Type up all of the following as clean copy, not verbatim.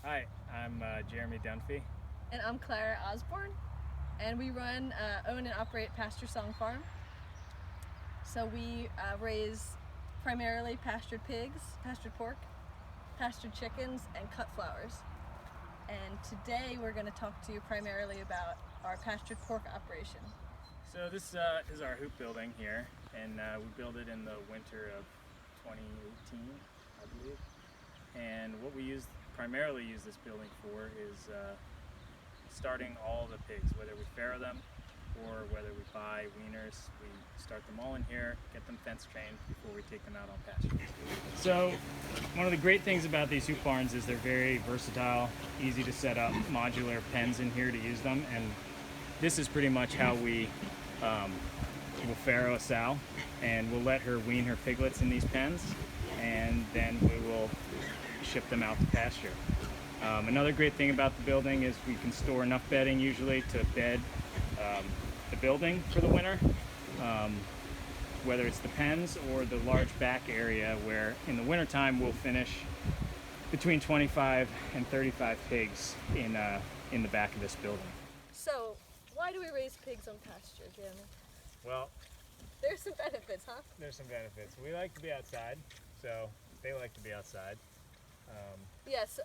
Hi, I'm Jeremy Dunphy. And I'm Clara Osborne, and we own and operate Pasture Song Farm. So we raise primarily pastured pigs, pastured pork, pastured chickens, and cut flowers. And today we're going to talk to you primarily about our pastured pork operation. So this is our hoop building here, and we built it in the winter of 2018, I believe. And what we primarily use this building for is starting all the pigs, whether we farrow them or whether we buy weaners. We start them all in here, get them fence trained before we take them out on pasture. So one of the great things about these hoop barns is they're very versatile, easy to set up, modular pens in here to use them, and this is pretty much how we will farrow a sow, and we'll let her wean her piglets in these pens, and then we will ship them out to pasture. Another great thing about the building is we can store enough bedding usually to bed the building for the winter, whether it's the pens or the large back area where in the wintertime we'll finish between 25 and 35 pigs in the back of this building. So why do we raise pigs on pasture, Jeremy? Well, there's some benefits, huh? There's some benefits. We like to be outside, so they like to be outside. Yes.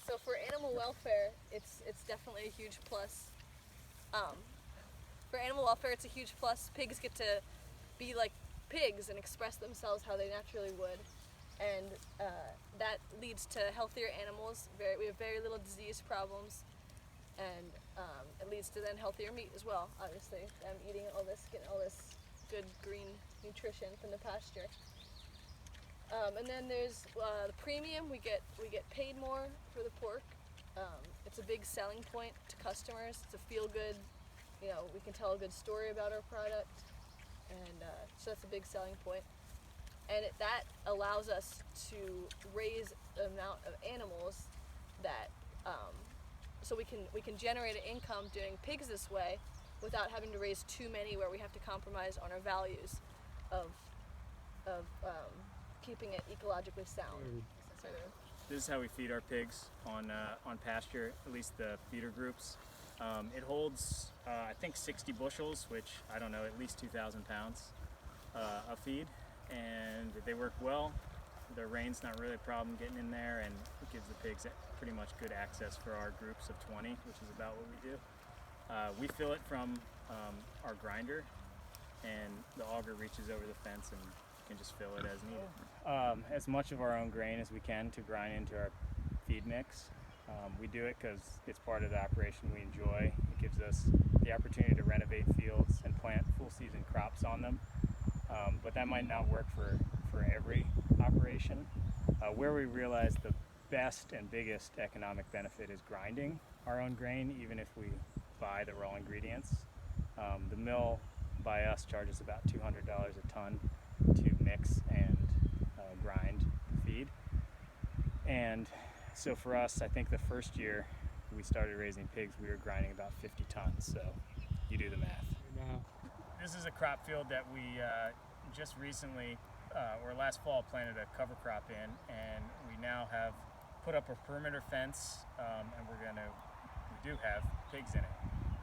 So for animal welfare, it's definitely a huge plus. For animal welfare, it's a huge plus. Pigs get to be like pigs and express themselves how they naturally would, and that leads to healthier animals. We have very little disease problems, and it leads to then healthier meat as well. Obviously, I'm eating all this, getting all this good green nutrition from the pasture. And then there's the premium. We get paid more for the pork. It's a big selling point to customers. It's a feel good, we can tell a good story about our product, and so that's a big selling point. And that allows us to raise the amount of animals that, so we can generate an income doing pigs this way without having to raise too many where we have to compromise on our values of keeping it ecologically sound. This is how we feed our pigs on pasture, at least the feeder groups. It holds, I think, 60 bushels, which, I don't know, at least 2,000 pounds of feed, and they work well. The rain's not really a problem getting in there, and it gives the pigs pretty much good access for our groups of 20, which is about what we do. We fill it from our grinder, and the auger reaches over the fence and can just fill it as needed. As much of our own grain as we can to grind into our feed mix. We do it because it's part of the operation we enjoy. It gives us the opportunity to renovate fields and plant full season crops on them. But that might not work for every operation. Where we realize the best and biggest economic benefit is grinding our own grain, even if we buy the raw ingredients. The mill by us charges about $200 a ton to mix and grind the feed. And so for us, I think the first year we started raising pigs, we were grinding about 50 tons, so you do the math. This is a crop field that we just recently, or last fall, planted a cover crop in, and we now have put up a perimeter fence, and we do have pigs in it.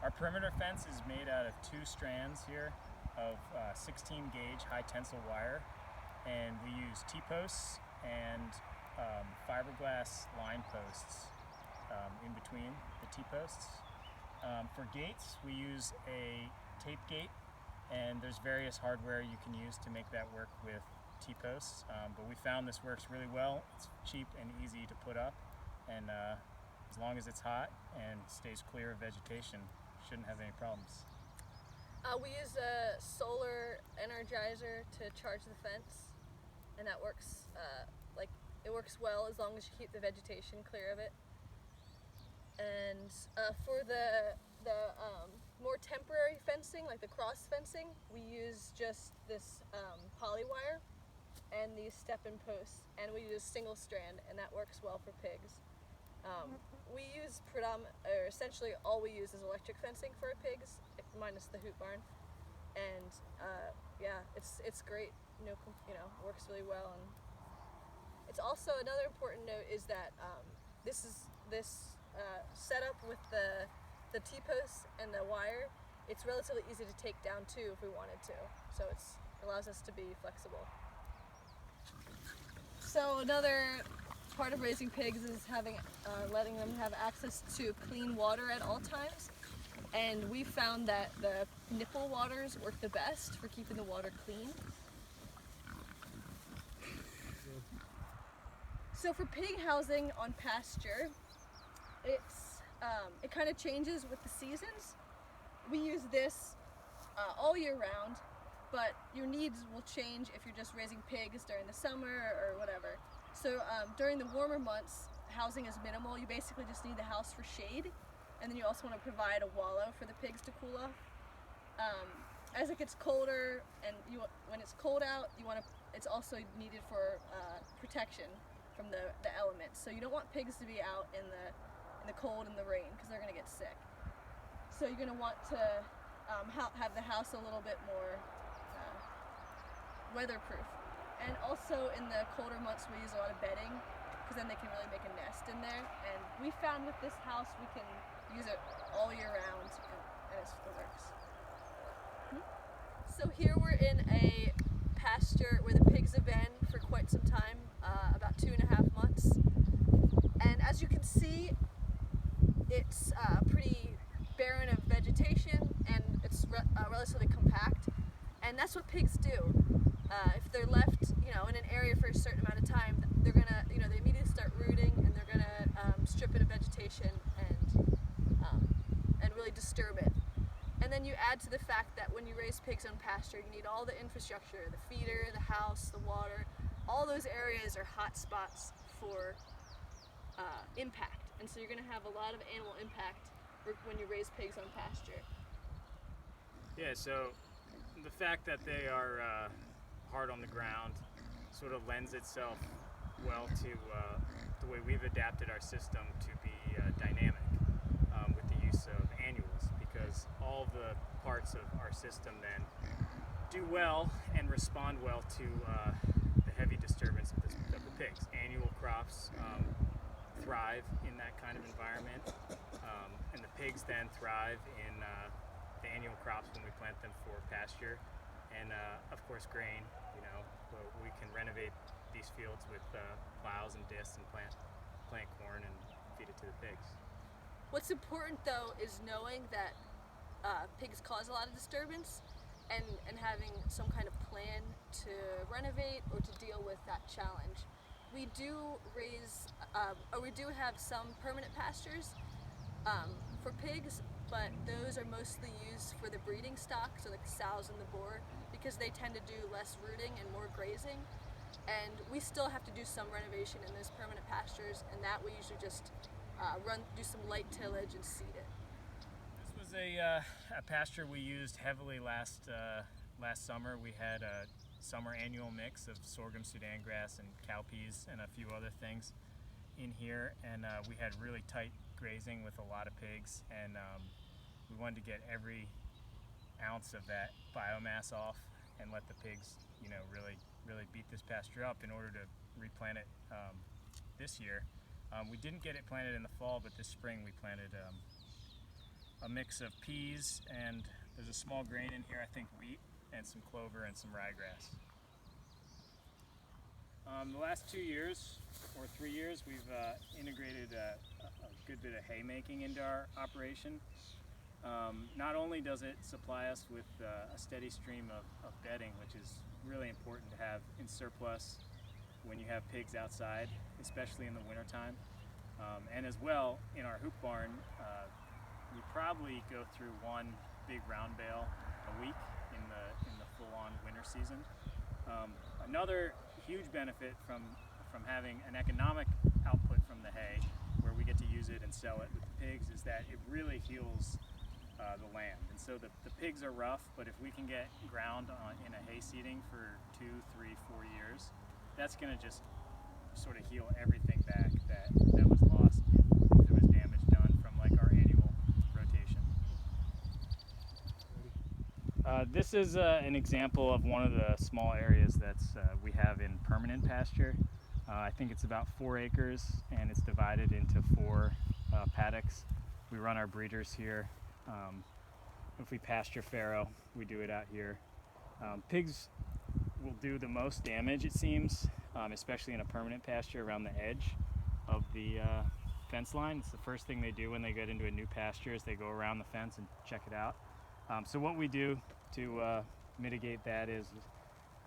Our perimeter fence is made out of 2 strands here of 16 gauge high tensile wire, and we use T-posts and fiberglass line posts in between the T-posts. For gates, we use a tape gate, and there's various hardware you can use to make that work with T-posts, but we found this works really well. It's cheap and easy to put up, and as long as it's hot and stays clear of vegetation, shouldn't have any problems. We use a solar energizer to charge the fence, and that works it works well as long as you keep the vegetation clear of it. And for the more temporary fencing, like the cross fencing, we use just this poly wire and these step-in posts, and we use single strand, and that works well for pigs. We use essentially all we use is electric fencing for our pigs, minus the hoop barn, and yeah, it's great. Works really well. And it's also, another important note is that this this setup with the T-posts and the wire, it's relatively easy to take down too if we wanted to. So it allows us to be flexible. So another part of raising pigs is letting them have access to clean water at all times. And we found that the nipple waters work the best for keeping the water clean. So for pig housing on pasture, it kind of changes with the seasons. We use this all year round, but your needs will change if you're just raising pigs during the summer or whatever. So during the warmer months, housing is minimal. You basically just need the house for shade, and then you also want to provide a wallow for the pigs to cool off. As it gets colder, and when it's cold out, it's also needed for protection from the elements. So you don't want pigs to be out in the cold and the rain because they're going to get sick. So you're going to want to have the house a little bit more weatherproof. And also in the colder months we use a lot of bedding because then they can really make a nest in there. And we found with this house we can use it all year round and it works. So here we're in a pasture where the pigs have been for quite some time, about 2.5 months. And as you can see, it's pretty barren of vegetation and it's relatively compact. And that's what pigs do. If they're left, in an area for a certain amount of time, they're gonna, they immediately start rooting and they're gonna strip it of vegetation and really disturb it. And then you add to the fact that when you raise pigs on pasture, you need all the infrastructure, the feeder, the house, the water. All those areas are hot spots for impact. And so you're going to have a lot of animal impact when you raise pigs on pasture. Yeah, so the fact that they are hard on the ground sort of lends itself well to the way we've adapted our system to be dynamic with the use of annuals, because all the parts of our system then do well and respond well to the heavy disturbance of the pigs. Annual crops thrive in that kind of environment, and the pigs then thrive in the annual crops when we plant them for pasture, and of course grain. We can renovate these fields with plows and discs and plant corn and feed it to the pigs. What's important though is knowing that pigs cause a lot of disturbance and having some kind of plan to renovate or to deal with that challenge. We do have some permanent pastures for pigs, but those are mostly used for the breeding stock, so like the sows and the boar, because they tend to do less rooting and more grazing. And we still have to do some renovation in those permanent pastures, and that we usually just do some light tillage and seed it. This was a pasture we used heavily last summer. We had a summer annual mix of sorghum, Sudan grass, and cowpeas, and a few other things in here. And we had really tight grazing with a lot of pigs, and we wanted to get every ounce of that biomass off and let the pigs, really beat this pasture up in order to replant it this year. We didn't get it planted in the fall, but this spring we planted a mix of peas, and there's a small grain in here, I think wheat, and some clover and some ryegrass. The last 2 years or 3 years, we've integrated a good bit of haymaking into our operation. Not only does it supply us with a steady stream of bedding, which is really important to have in surplus when you have pigs outside, especially in the wintertime. And as well, in our hoop barn, we probably go through one big round bale a week in the full-on winter season. Another huge benefit from having an economic output from the hay, where we get to use it and sell it with the pigs, is that it really heals the land. And so the pigs are rough, but if we can get ground in a hay seeding for 2, 3, 4 years, that's going to just sort of heal everything back that was lost. There was damage done from like our annual rotation. This is an example of one of the small areas that's we have in permanent pasture. I think it's about 4 acres, and it's divided into 4 paddocks. We run our breeders here. If we pasture farrow, we do it out here. Pigs will do the most damage, it seems, especially in a permanent pasture around the edge of the fence line. It's the first thing they do when they get into a new pasture is they go around the fence and check it out. So what we do to mitigate that is,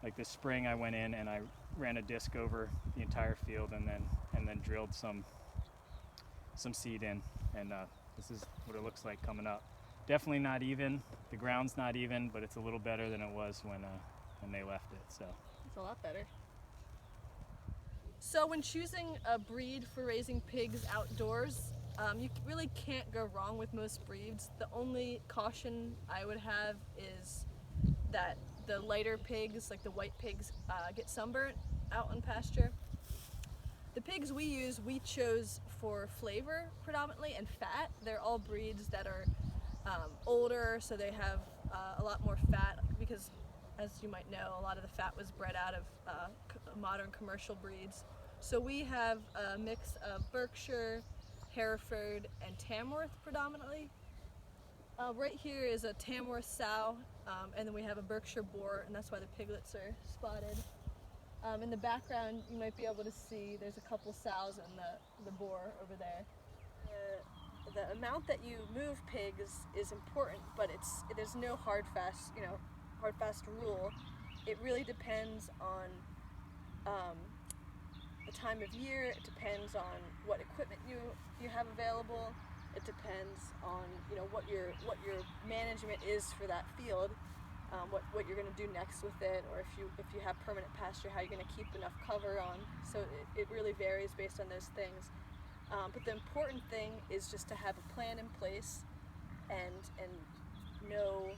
like this spring I went in and I ran a disc over the entire field and then drilled some seed in, and this is what it looks like coming up. Definitely not even, the ground's not even, but it's a little better than it was when they left it. So it's a lot better. So when choosing a breed for raising pigs outdoors, you really can't go wrong with most breeds. The only caution I would have is that the lighter pigs, like the white pigs, get sunburnt out on pasture. The pigs we chose for flavor predominantly and fat. They're all breeds that are older, so they have a lot more fat because, as you might know, a lot of the fat was bred out of modern commercial breeds. So we have a mix of Berkshire, Hereford, and Tamworth predominantly. Right here is a Tamworth sow, and then we have a Berkshire boar, and that's why the piglets are spotted. In the background, you might be able to see there's a couple sows and the boar over there. The amount that you move pigs is important, but there's no hard fast rule. It really depends on the time of year. It depends on what equipment you have available. It depends on what your management is for that field, what you're going to do next with it, or if you have permanent pasture, how you're going to keep enough cover on. So it really varies based on those things. But the important thing is just to have a plan in place and know,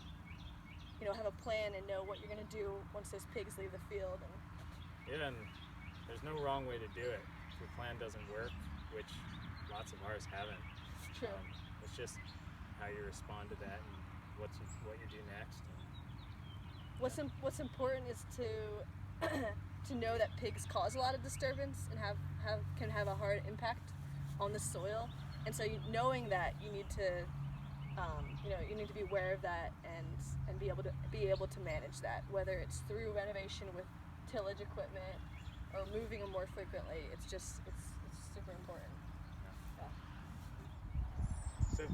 have a plan and know what you're going to do once those pigs leave the field. Yeah, and there's no wrong way to do it. If your plan doesn't work, which lots of ours haven't, it's true. It's just how you respond to that and what you do next. What's important is to know that pigs cause a lot of disturbance and can have a hard impact on the soil, and so knowing that you need to be aware of that and be able to manage that, whether it's through renovation with tillage equipment or moving them more frequently. It's super important. Yeah. So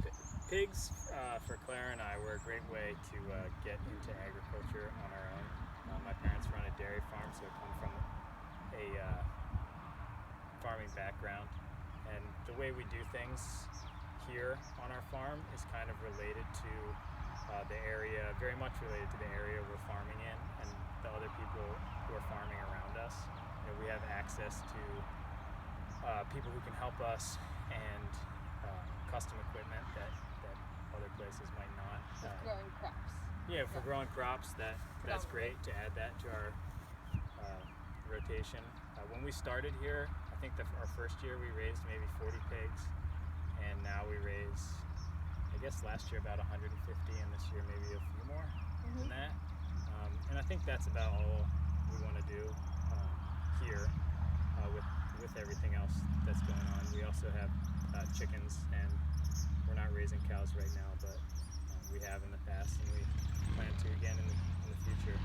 pigs for Clara and I were a great way to get into agriculture on our own. My parents run a dairy farm, so I come from a farming background. And the way we do things here on our farm is kind of related to the area, very much related to the area we're farming in and the other people who are farming around us. We have access to people who can help us and custom equipment that other places might not. Growing crops. Yeah, for growing crops, that's great to add that to our rotation. When we started here, I think our first year we raised maybe 40 pigs, and now we raise, I guess last year about 150, and this year maybe a few more than that. And I think that's about all we want to do here with everything else that's going on. We also have chickens, and we're not raising cows right now, but we have in the past, and we plan to again in the future.